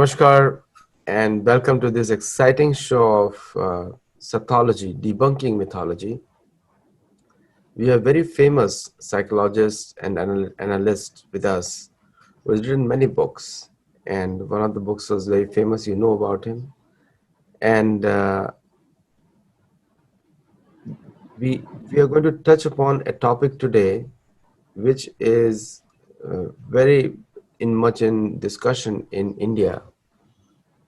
Namaskar and welcome to this exciting show of Sattology, debunking mythology. We have very famous psychologists and analysts with us who has written many books. And one of the books was very famous, you know about him. And we are going to touch upon a topic today which is very much in discussion in India.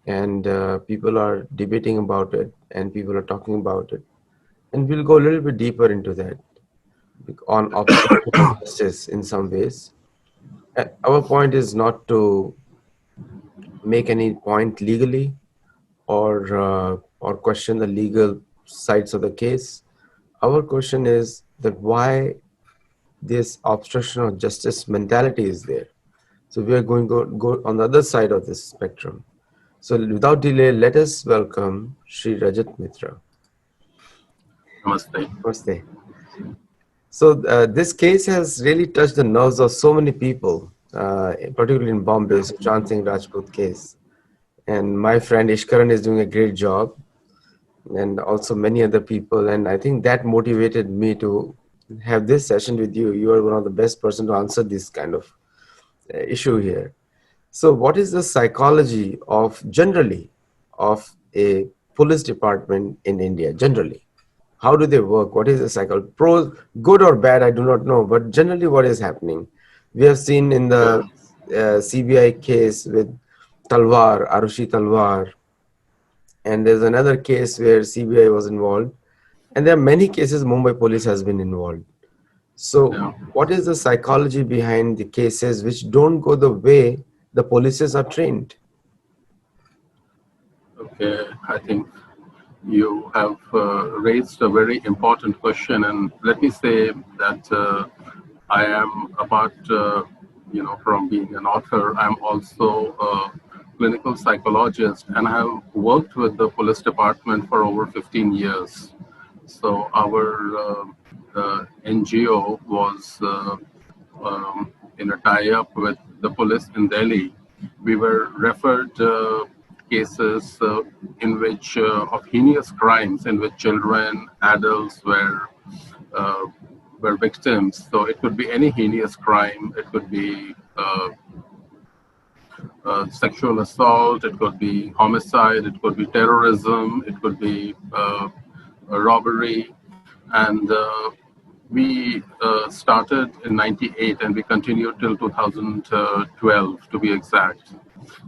And people are debating about it and people are talking about it. And we'll go a little bit deeper into that on obstruction of justice in some ways. Our point is not to make any point legally or question the legal sides of the case. Our question is that why this obstruction of justice mentality is there. So we are going to go on the other side of this spectrum. So without delay, let us welcome Sri Rajat Mitra. Namaste. Namaste. So this case has really touched the nerves of so many people, particularly in Bombay, Sushant Singh Rajput case. And my friend Ishkaran is doing a great job, and also many other people. And I think that motivated me to have this session with you. You are one of the best person to answer this kind of issue here. So what is the psychology of generally of a police department in India, generally? How do they work? What is the cycle? Pros, good or bad, I do not know. But generally, what is happening? We have seen in the CBI case with Talwar, Arushi Talwar, and there's another case where CBI was involved. And there are many cases Mumbai Police has been involved. So what is the psychology behind the cases which don't go the way the polices are trained? Okay, I think you have raised a very important question, and let me say that I am apart, from being an author, I'm also a clinical psychologist, and I have worked with the police department for over 15 years. So our NGO was in a tie-up with the police in Delhi. We were referred cases in which of heinous crimes in which children, adults were victims. So it could be any heinous crime. It could be sexual assault. It could be homicide. It could be terrorism. It could be a robbery, and we started in '98 and we continued till 2012 to be exact.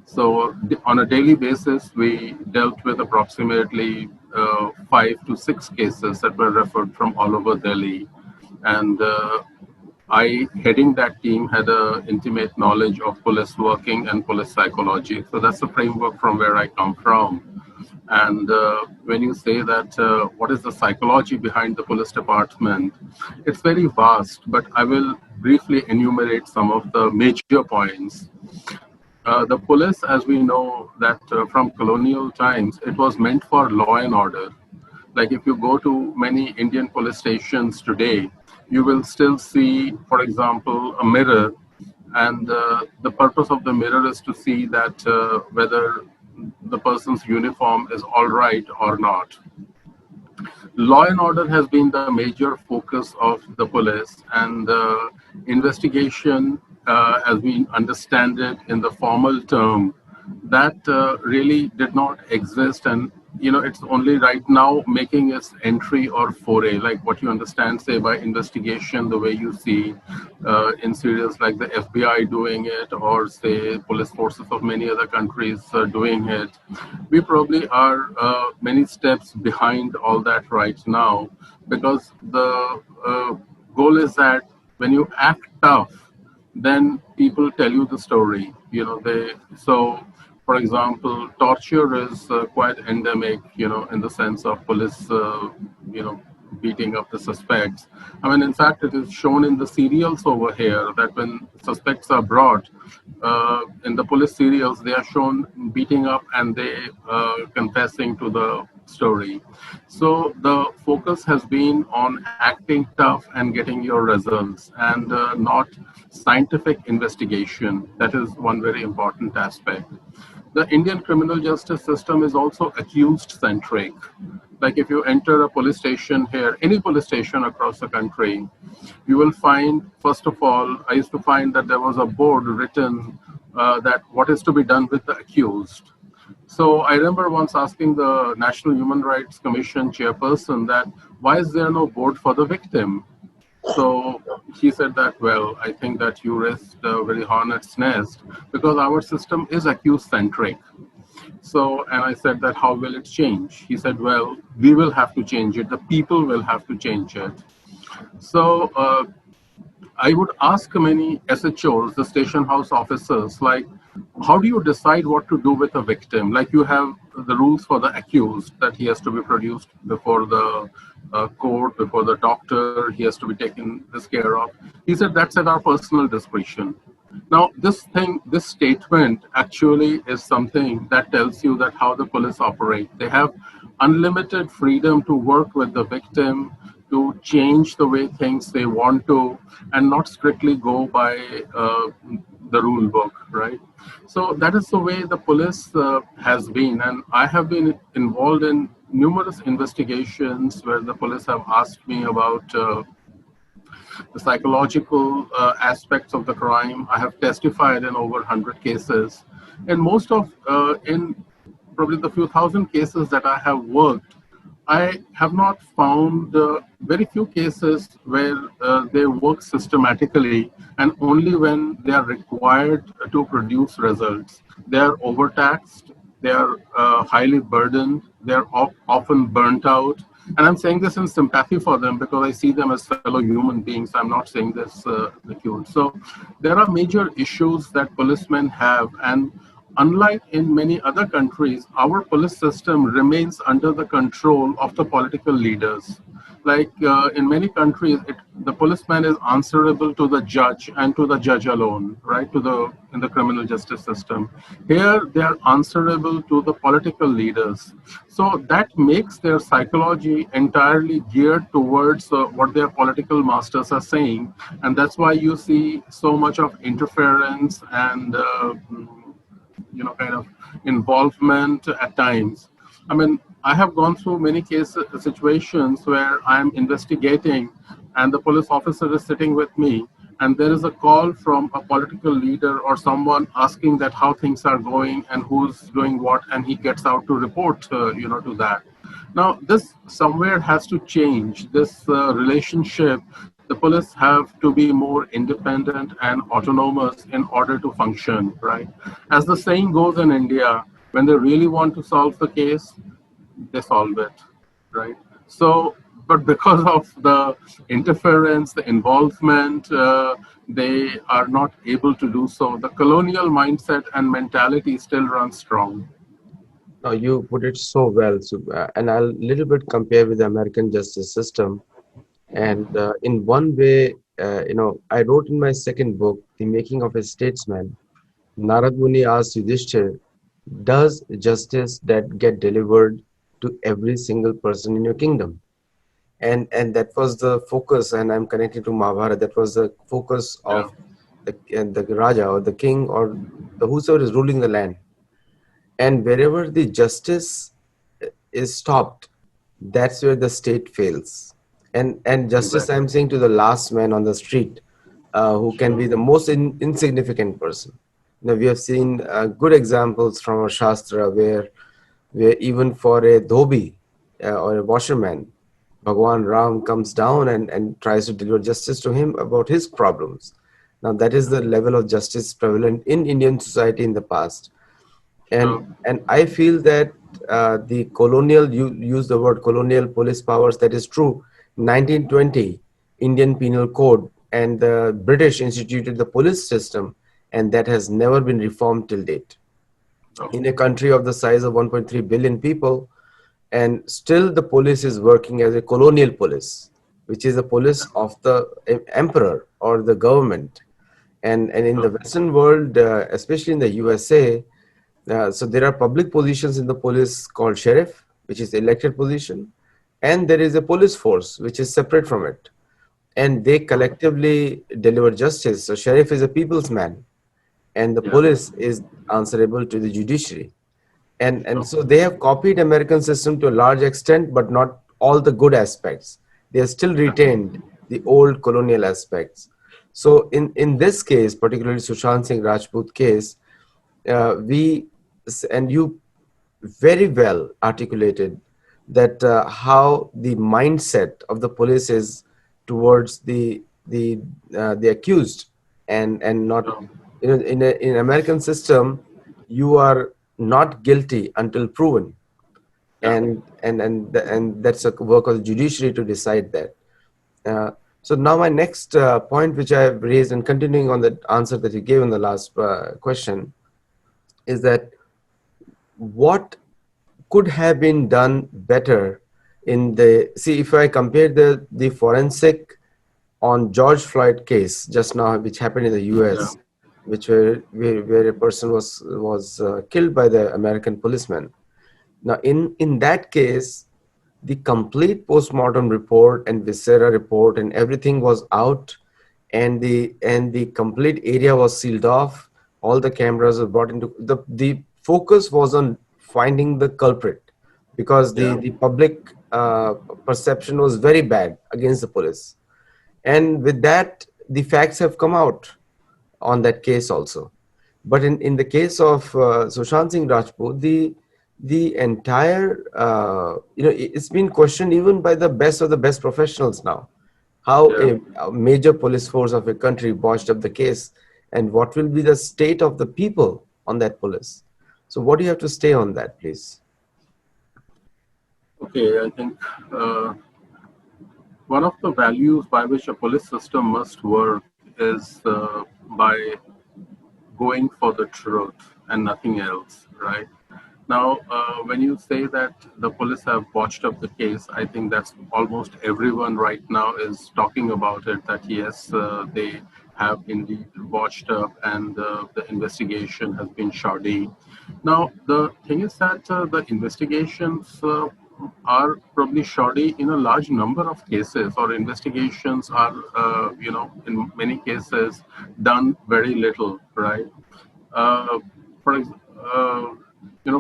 So on a daily basis, we dealt with approximately 5 to 6 cases that were referred from all over Delhi. And I, heading that team, had an intimate knowledge of police working and police psychology. So that's the framework from where I come from. And when you say that, what is the psychology behind the police department? It's very vast, but I will briefly enumerate some of the major points. The police, as we know, that from colonial times, it was meant for law and order. Like if you go to many Indian police stations today, you will still see, for example, a mirror. And the purpose of the mirror is to see that whether the person's uniform is all right or not. Law and order has been the major focus of the police, and investigation, as we understand it in the formal term, that really did not exist, and it's only right now making its entry or foray, like what you understand, say, by investigation, the way you see in serials like the FBI doing it, or say police forces of many other countries doing it. We probably are many steps behind all that right now, because the goal is that when you act tough, then people tell you the story. For example, torture is quite endemic, in the sense of police, beating up the suspects. I mean, in fact, it is shown in the serials over here that when suspects are brought in the police serials, they are shown beating up and they confessing to the story. So the focus has been on acting tough and getting your results, and not scientific investigation. That is one very important aspect. the Indian criminal justice system is also accused centric. Like if you enter a police station here, any police station across the country, you will find, first of all, I used to find that there was a board written that what is to be done with the accused. So I remember once asking the National Human Rights Commission chairperson that why is there no board for the victim? So he said that, well, I think that you rest a very hornet's nest because our system is accused centric. So, and I said that how will it change? He said, well, we will have to change it. The people will have to change it. So I would ask many SHOs, the station house officers, like, how do you decide what to do with a victim? Like you have the rules for the accused that he has to be produced before the court, before the doctor, he has to be taken this care of. He said that's at our personal discretion. Now, this statement actually is something that tells you that how the police operate. They have unlimited freedom to work with the victim, to change the way things they want to, and not strictly go by the rule book, right? So that is the way the police has been. And I have been involved in numerous investigations where the police have asked me about the psychological aspects of the crime. I have testified in over 100 cases. And in probably the few thousand cases that I have worked, I have not found very few cases where they work systematically and only when they are required to produce results. They are overtaxed, they are highly burdened, they are often burnt out. And I'm saying this in sympathy for them because I see them as fellow human beings. I'm not saying this acute. So there are major issues that policemen have. And unlike in many other countries, our police system remains under the control of the political leaders. Like in many countries, the policeman is answerable to the judge and to the judge alone, right? In the criminal justice system. Here, they are answerable to the political leaders. So that makes their psychology entirely geared towards what their political masters are saying, and that's why you see so much of interference and kind of involvement at times. I mean, I have gone through many situations where I'm investigating and the police officer is sitting with me and there is a call from a political leader or someone asking that how things are going and who's doing what, and he gets out to report, to that. Now, this somewhere has to change. This relationship, the police have to be more independent and autonomous in order to function, right? As the saying goes in India, when they really want to solve the case, they solve it, right? So, but because of the interference, the involvement, they are not able to do so. The colonial mindset and mentality still runs strong. No, you put it so well. So, and I'll little bit compare with the American justice system. And in one way, I wrote in my second book, The Making of a Statesman, Narad Muni asked Yudhishthir, does justice that get delivered to every single person in your kingdom? And that was the focus, and I'm connected to Mahabharata. That was the focus Yeah. of the Raja or the king or the whosoever is ruling the land. And wherever the justice is stopped, that's where the state fails. And justice, Exactly. I'm saying to the last man on the street, who can be Sure. the most insignificant person. We have seen good examples from our Shastra where even for a dhobi or a washerman, Bhagwan Ram comes down and tries to deliver justice to him about his problems. Now, that is the level of justice prevalent in Indian society in the past. Sure. And I feel that the colonial, you use the word colonial police powers, that is true. 1920 Indian Penal Code and the British instituted the police system, and that has never been reformed till date. Oh, In a country of the size of 1.3 billion people, and still the police is working as a colonial police, which is a police of the emperor or the government. And in the sure. Western world, especially in the USA, so there are public positions in the police called sheriff, which is elected position, and there is a police force which is separate from it, and they Okay. collectively deliver justice. So sheriff is a people's man, and the Yeah. police is answerable to the judiciary. And Sure. so they have copied American system to a large extent, but not all the good aspects. They have still Yeah. retained the old colonial aspects. So in this case, particularly Sushant Singh Rajput case, we and you very well articulated that how the mindset of the police is towards the accused, and not, Sure. in American system you are not guilty until proven, Yeah. and that's a work of the judiciary to decide that. uh, so now my next point which I have raised, and continuing on the answer that you gave in the last question, is that what could have been done better in the, see, if I compare the forensic on George Floyd case just now, which happened in the Yeah. US, which where a person was killed by the American policeman. Now in that case, the complete postmortem report and viscera report and everything was out, and the complete area was sealed off. All the cameras were brought into the focus was on finding the culprit, because the Yeah. the public perception was very bad against the police. And with that, the facts have come out on that case also. But in the case of Sushant Singh Rajput, the entire it's been questioned even by the best of the best professionals now, how Yeah. a major police force of a country botched up the case, and what will be the state of the people on that police. So what do you have to stay on that, please? Okay. I think one of the values by which a police system must work is by going for the truth and nothing else, right? Now, when you say that the police have botched up the case, I think that's almost everyone right now is talking about it, that yes, they have indeed botched up and the investigation has been shoddy. Now, the thing is that the investigations are probably shoddy in a large number of cases, or investigations are, in many cases done very little, right? Uh, for ex- uh,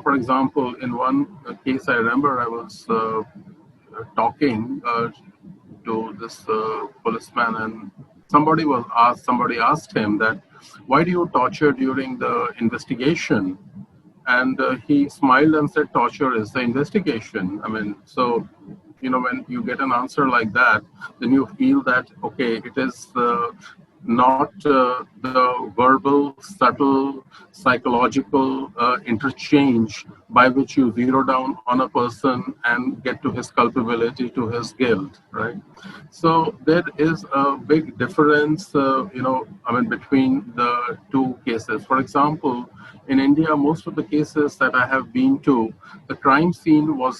for example, in one case, I remember I was talking to this policeman, and somebody asked him that, "Why do you torture during the investigation?" And he smiled and said, "Torture is the investigation." I mean, so when you get an answer like that, then you feel that okay, it is not the verbal, subtle, psychological interchange by which you zero down on a person and get to his culpability, to his guilt, right? So there is a big difference, I mean, between the two cases. For example, in India, most of the cases that I have been to, the crime scene was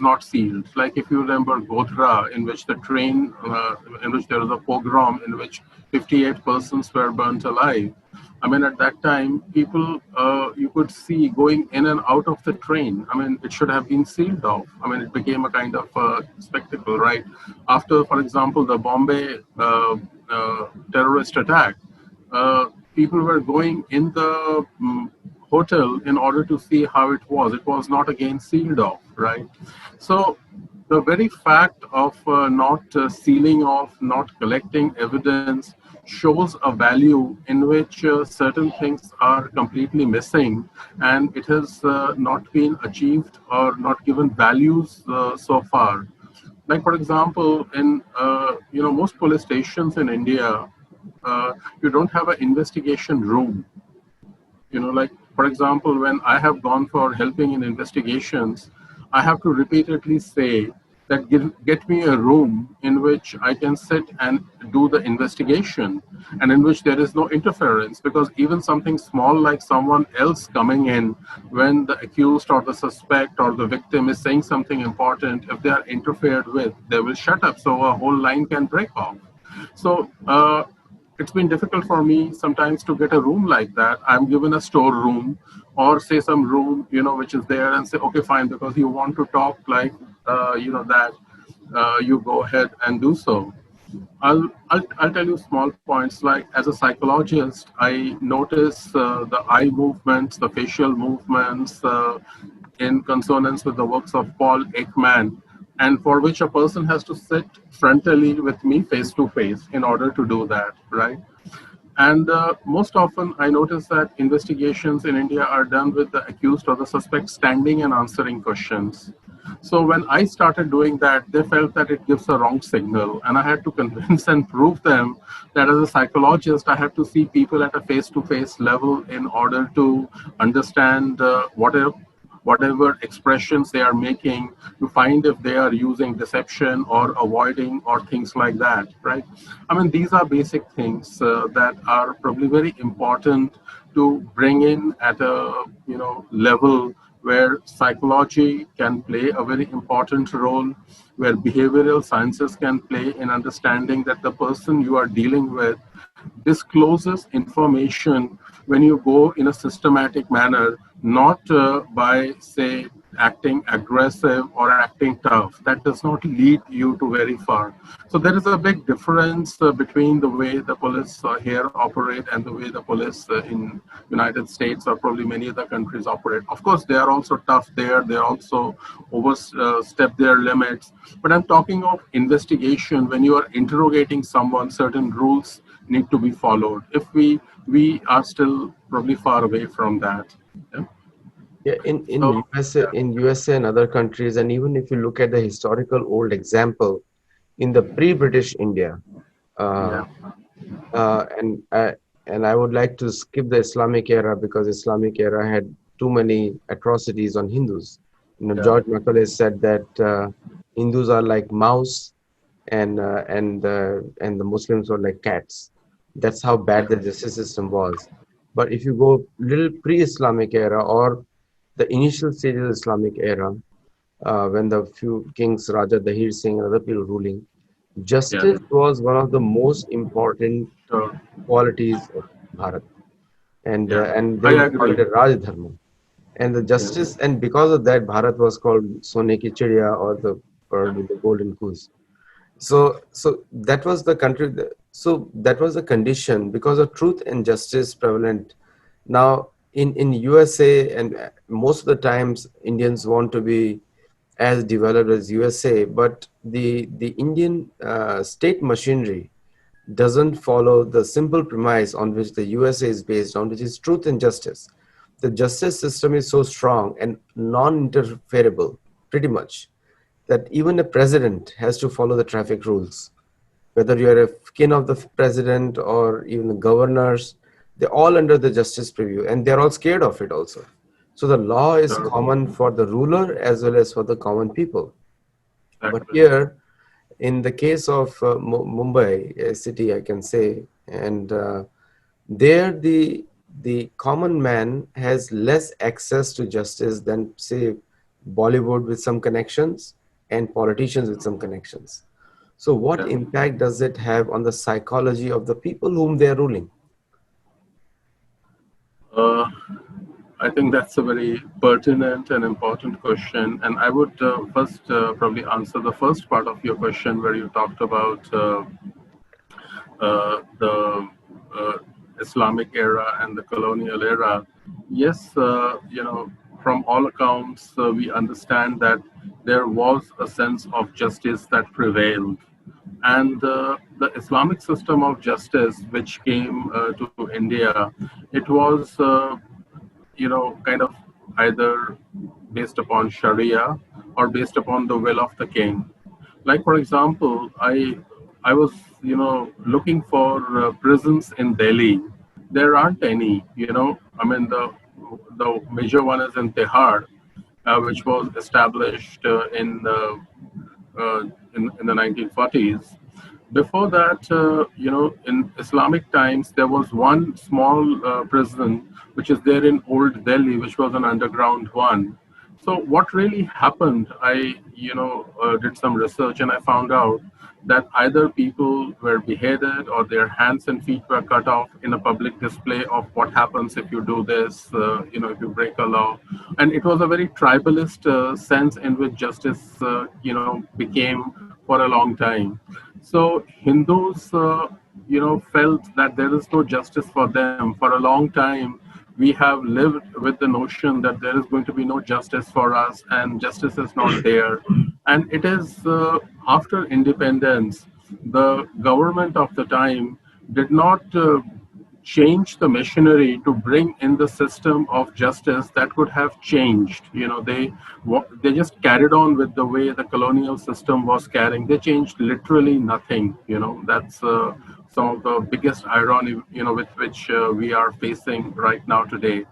not sealed. Like if you remember Godhra, in which there was a pogrom in which 58 persons were burnt alive. I mean, at that time, people you could see going in and out of the train. I mean, it should have been sealed off. I mean, it became a kind of spectacle, right? After, for example, the Bombay terrorist attack, uh, people were going in the hotel in order to see how it was. It was not again sealed off, right? So the very fact of not sealing off, not collecting evidence, shows a value in which certain things are completely missing, and it has not been achieved or not given values so far. Like for example, in most police stations in India, you don't have an investigation room. Like for example, when I have gone for helping in investigations, I have to repeatedly say that get me a room in which I can sit and do the investigation, and in which there is no interference, because even something small like someone else coming in when the accused or the suspect or the victim is saying something important, if they are interfered with, they will shut up, so a whole line can break off. So it's been difficult for me sometimes to get a room like that. I'm given a store room, or say some room, which is there, and say, okay, fine, because you want to talk like, that, you go ahead and do so. I'll tell you small points. Like as a psychologist, I notice the eye movements, the facial movements, in consonance with the works of Paul Ekman, and for which a person has to sit frontally with me face to face in order to do that, right? And most often, I notice that investigations in India are done with the accused or the suspect standing and answering questions. So when I started doing that, they felt that it gives a wrong signal, and I had to convince and prove them that as a psychologist, I have to see people at a face-to-face level in order to understand whatever expressions they are making, to find if they are using deception or avoiding or things like that, right? I mean, these are basic things that are probably very important to bring in at a level where psychology can play a very important role, where behavioral sciences can play in understanding that the person you are dealing with discloses information when you go in a systematic manner, not by, say, acting aggressive or acting tough. That does not lead you to very far. So there is a big difference between the way the police here operate and the way the police in United States or probably many other countries operate. Of course, they are also tough there. They also overstep their limits. But I'm talking of investigation. When you are interrogating someone, certain rules need to be followed. If we are still probably far away from that. Yeah. Yeah, in So USA, in USA and other countries, and even if you look at the historical old example in the pre-British India, uh, yeah, uh, and I, and I would like to skip the Islamic era because Islamic era had too many atrocities on Hindus. yeah, George Macaulay said that Hindus are like mouse, and the Muslims were like cats. That's how bad yeah, the justice system was. But if you go little pre-Islamic era or the initial stages of Islamic era, when the few kings, Raja Dahir Singh and other people ruling, yeah. justice was one of the most important So qualities of Bharat, yeah, and they I would call it agree. a Raj Dharma. And the Yeah, justice, and because of that, Bharat was called Sone ki Chidiya, or the golden goose. So that was the country. So that was the condition because of truth and justice prevalent. Now in USA, and most of the times Indians want to be as developed as USA, but the Indian state machinery doesn't follow the simple premise on which the USA is based on, which is truth and justice. The justice system is so strong and non-interferable, pretty much, that even a president has to follow the traffic rules. Whether you're a kin of the president or even the governors, they're all under the justice preview, and they're all scared of it also. So the law is sure. common for the ruler as well as for the common people. But Exactly. here, in the case of Mumbai city, I can say, and there the common man has less access to justice than, say, Bollywood with some connections and politicians with some connections. So what Yeah. impact does it have on the psychology of the people whom they are ruling? Uh, I think that's a very pertinent and important question. And I would first probably answer the first part of your question where you talked about the Islamic era and the colonial era. Yes, from all accounts, we understand that there was a sense of justice that prevailed. And the Islamic system of justice, which came to India, it was, kind of either based upon Sharia or based upon the will of the king. Like for example, I was looking for prisons in Delhi. There aren't any. I mean the major one is in Tihar, which was established in the 1940s. Before that, in Islamic times, there was one small prison which is there in Old Delhi, which was an underground one. So what really happened? I, did some research and I found out that either people were beheaded or their hands and feet were cut off in a public display of what happens if you do this, if you break a law. And it was a very tribalist sense in which justice, became for a long time. So Hindus, felt that there is no justice for them. For a long time, we have lived with the notion that there is going to be no justice for us, and justice is not there. And it is after independence, the government of the time did not change the machinery to bring in the system of justice that could have changed. They just carried on with the way the colonial system was carrying. They changed literally nothing. That's some of the biggest irony, with which we are facing right now today.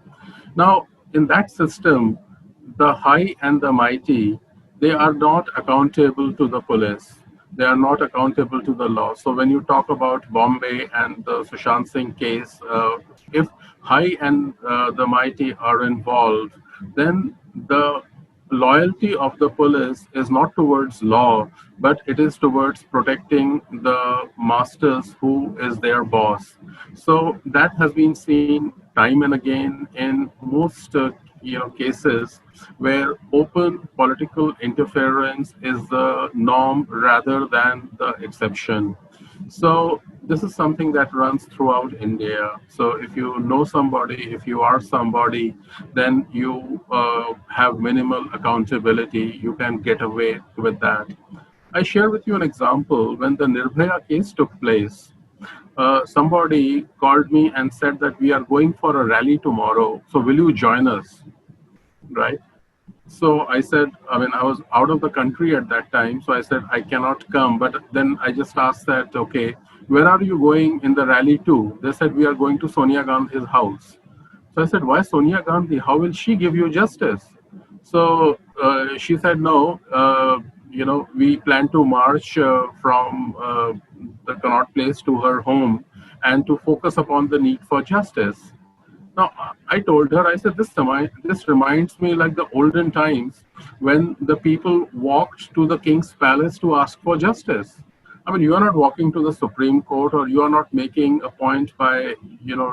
Now, in that system, the high and the mighty, they are not accountable to the police. They are not accountable to the law. So when you talk about Bombay and the Sushant Singh case, if high and the mighty are involved, then the loyalty of the police is not towards law, but it is towards protecting the masters who is their boss. So that has been seen time and again in most cases where open political interference is the norm rather than the exception. So this is something that runs throughout India. So if you know somebody, if you are somebody, then you have minimal accountability. You can get away with that. I share with you an example. When the Nirbhaya case took place, somebody called me and said that we are going for a rally tomorrow. So will you join us? Right? So I said, I mean, I was out of the country at that time. So I said, I cannot come. But then I just asked that, okay, where are you going in the rally to? They said, we are going to Sonia Gandhi's house. So I said, why Sonia Gandhi? How will she give you justice? So she said, no, we plan to march from the Connaught Place to her home and to focus upon the need for justice. Now, I told her, I said, this reminds me like the olden times when the people walked to the king's palace to ask for justice. I mean, you are not walking to the Supreme Court, or you are not making a point by,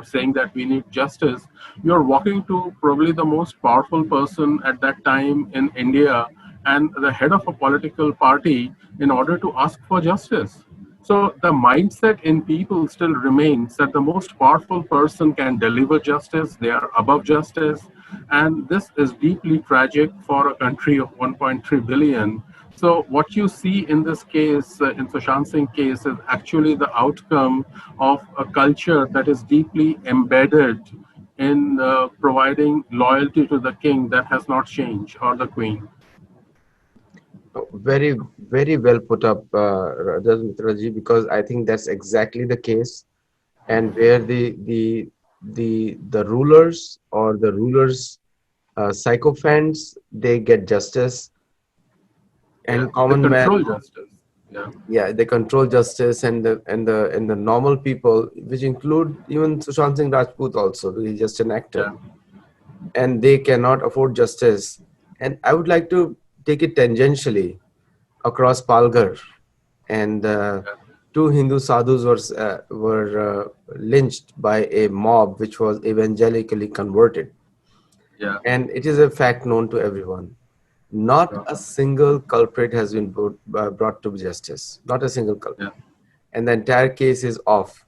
saying that we need justice. You're walking to probably the most powerful person at that time in India and the head of a political party in order to ask for justice. So the mindset in people still remains that the most powerful person can deliver justice, they are above justice. And this is deeply tragic for a country of 1.3 billion. So what you see in this case, in Sushant Singh case, is actually the outcome of a culture that is deeply embedded in providing loyalty to the king that has not changed, or the queen. Very, very well put up, Raji, because I think that's exactly the case, and where the rulers or the rulers sycophants, they get justice, Yeah, and the common control man, justice. Yeah, yeah, they control justice, and the normal people, which include even Sushant Singh Rajput also, he's just an actor, yeah, and they cannot afford justice. And I would like to take it tangentially across Palghar, and yeah, two Hindu sadhus were lynched by a mob which was evangelically converted. yeah, And it is a fact known to everyone. Not yeah, a single culprit has been brought to justice. Not a single yeah. culprit. And the entire case is off.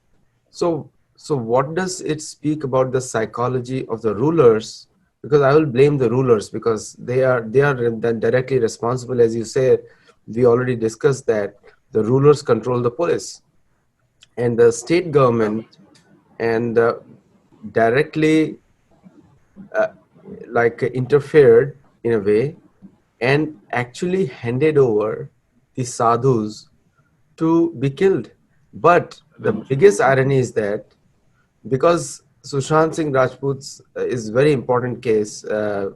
So what does it speak about the psychology of the rulers? Because I will blame the rulers, because they are then directly responsible. As you say, we already discussed that the rulers control the police, and the state government, and directly uh, like interfered in a way, and actually handed over the sadhus to be killed. But the Lynching. biggest irony is that, because Sushant Singh Rajput's is very important case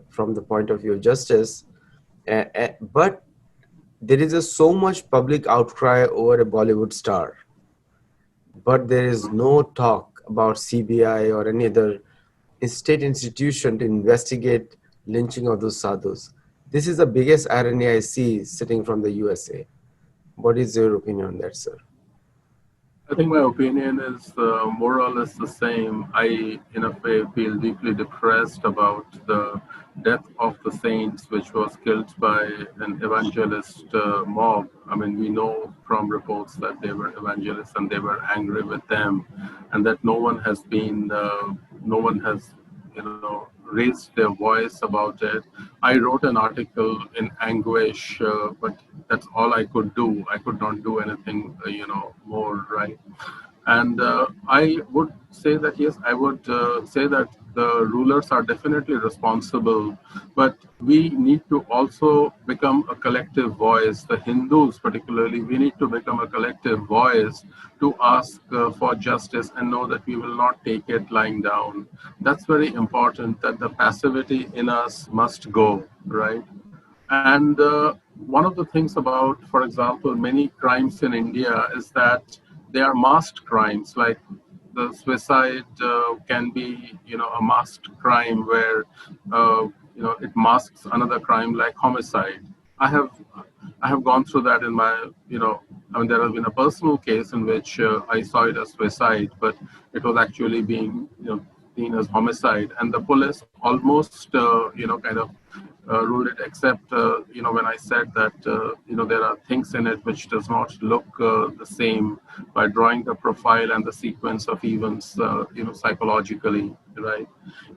from the point of view of justice, but there is so much public outcry over a Bollywood star, but there is no talk about CBI or any other state institution to investigate lynching of those sadhus. This is the biggest irony I see sitting from the USA. What is your opinion on that, sir? I think my opinion is more or less the same. I, in a way, feel deeply depressed about the death of the saints, which was killed by an evangelist mob. I mean, we know from reports that they were evangelists and they were angry with them, and that no one has, raised their voice about it. I wrote an article in anguish, but that's all I could do. I could not do anything, more, right? And I would say that, yes, I would say that the rulers are definitely responsible, but we need to also become a collective voice. The Hindus, particularly, we need to become a collective voice to ask for justice and know that we will not take it lying down. That's very important, that the passivity in us must go, right? And one of the things about, for example, many crimes in India is that they are masked crimes. Like the suicide can be, a masked crime where, it masks another crime like homicide. I have, I have gone through that in my, I mean, there has been a personal case in which I saw it as suicide, but it was actually being, seen as homicide, and the police almost, kind of ruled it, except when I said that there are things in it which does not look the same, by drawing the profile and the sequence of events psychologically, right?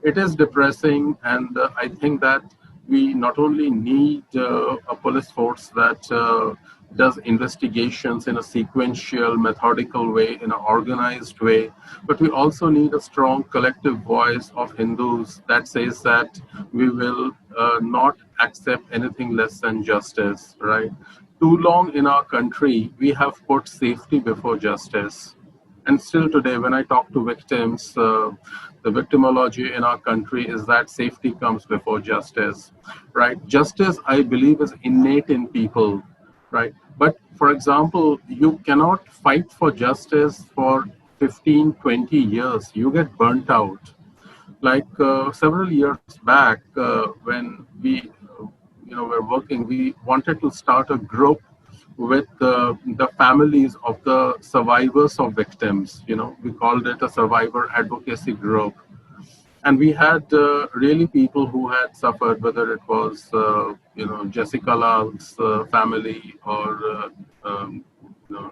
It is depressing, and I think that we not only need a police force that does investigations in a sequential, methodical way, in an organized way, but we also need a strong collective voice of Hindus that says that we will not accept anything less than justice, right? Too long in our country, we have put safety before justice. And still today, when I talk to victims, the victimology in our country is that safety comes before justice, right? Justice, I believe, is innate in people, right? But for example, you cannot fight for justice for 15, 20 years. You get burnt out. Like several years back, when we were working, we wanted to start a group with the families of the survivors of victims. We called it a survivor advocacy group, and we had really people who had suffered, whether it was Jessica Lal's family, or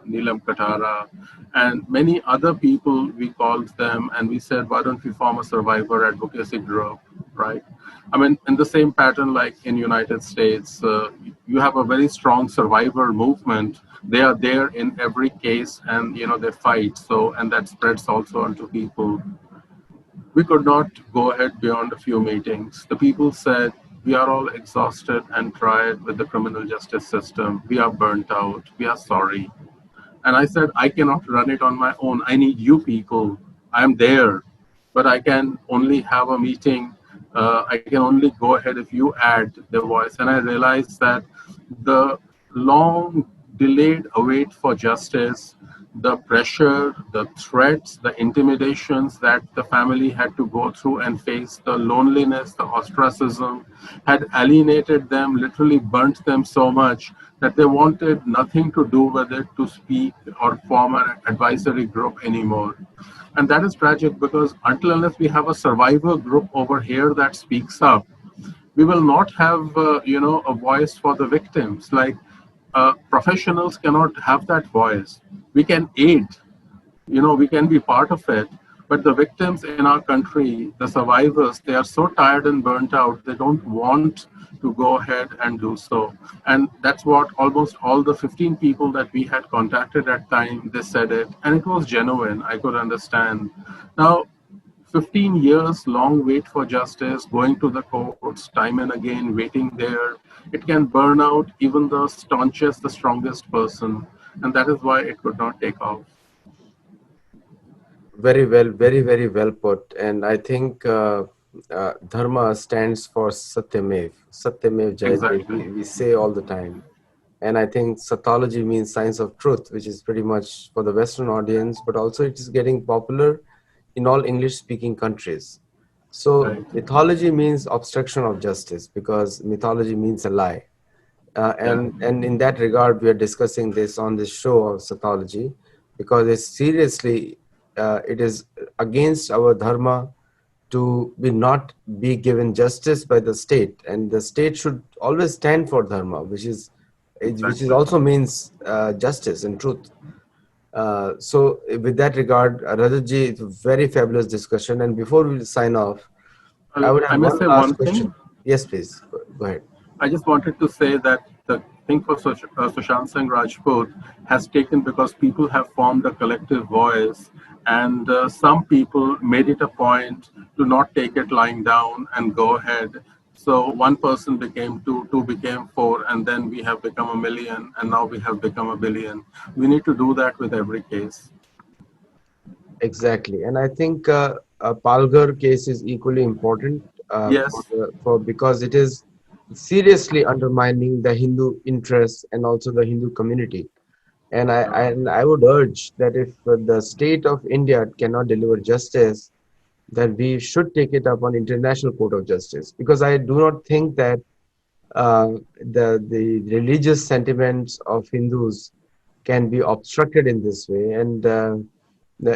Neelam Katara, and many other people. We called them and we said, why don't we form a survivor advocacy group, right? I mean, in the same pattern like in United States, you have a very strong survivor movement. They are there in every case, and they fight. So, and that spreads also onto people. We could not go ahead beyond a few meetings. The people said, we are all exhausted and tired with the criminal justice system. We are burnt out. We are sorry. And I said, I cannot run it on my own. I need you people. I'm there, but I can only have a meeting. I can only go ahead if you add the voice. And I realized that the long delayed await for justice, the pressure, the threats, the intimidations that the family had to go through and face, the loneliness, the ostracism, had alienated them, literally burnt them so much that they wanted nothing to do with it, to speak or form an advisory group anymore. And that is tragic, because until unless we have a survivor group over here that speaks up, we will not have a voice for the victims. Like professionals cannot have that voice. We can aid, we can be part of it, but the victims in our country, the survivors, they are so tired and burnt out, they don't want to go ahead and do so. And that's what almost all the 15 people that we had contacted at time, they said it, and it was genuine. I could understand. Now, 15 years long wait for justice, going to the courts time and again, waiting there, it can burn out even the staunchest, the strongest person. And that is why it could not take off. Very well, very, very well put. And I think Dharma stands for Satyamev. Satyamev Jayate, Exactly. we say all the time. And I think Sattology means science of truth, which is pretty much for the Western audience, but also it is getting popular in all English-speaking countries. So Right. mythology means obstruction of justice, because mythology means a lie. Yeah. And in that regard, we are discussing this on this show of Sattology. because it's seriously, it is against our dharma to be not be given justice by the state, and the state should always stand for dharma, which is Exactly. also means justice and truth. So with that regard, Rajatji, it's a very fabulous discussion. And before we sign off, I would I have may one say last one thing. question. Yes, please. Go ahead. I just wanted to say that the thing for Sushant Singh Rajput has taken because people have formed a collective voice, and some people made it a point to not take it lying down and go ahead. So one person became two, two became four, and then we have become a million, and now we have become a billion. We need to do that with every case. Exactly. And I think a Palghar case is equally important Yes. for because it is seriously undermining the Hindu interests and also the Hindu community. And I would urge that if the state of India cannot deliver justice, then we should take it up on International Court of Justice, because I do not think that uh, the religious sentiments of Hindus can be obstructed in this way. And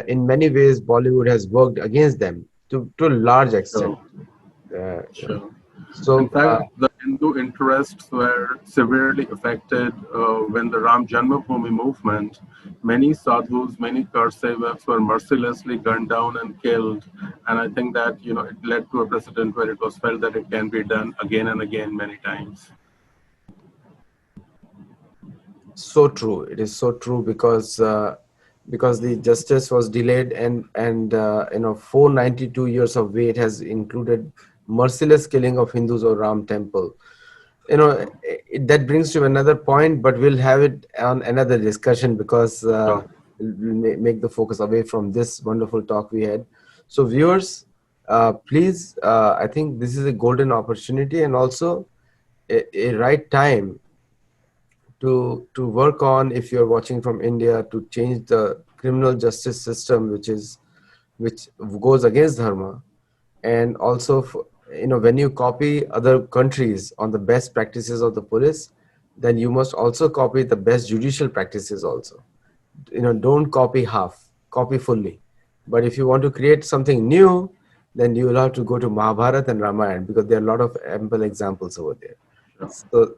in many ways, Bollywood has worked against them to a large extent. So Yeah. sure. In So, fact, the Hindu interests were severely affected when the Ram Janmabhoomi movement, many sadhus, many Karsevaks were mercilessly gunned down and killed. And I think that, it led to a precedent where it was felt that it can be done again and again many times. so true. It is so true because the justice was delayed, and 492 years of wait has included merciless killing of Hindus or Ram temple. That brings to another point, but we'll have it on another discussion, because So, we'll make the focus away from this wonderful talk we had. So viewers, please, I think this is a golden opportunity, and also a right time to work on, if you're watching from India, to change the criminal justice system, which goes against dharma. And also, when you copy other countries on the best practices of the police, then you must also copy the best judicial practices also. Don't copy half, copy fully. But if you want to create something new, then you will have to go to Mahabharata and Ramayana, because there are a lot of ample examples over there. sure. So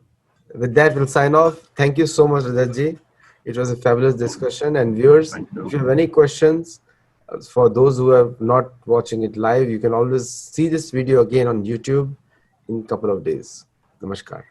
with that, we'll sign off. Thank you so much, Rajatji. It was a fabulous discussion. And viewers, Thank if you. you have any questions, for those who are not watching it live, you can always see this video again on YouTube in a couple of days. Namaskar.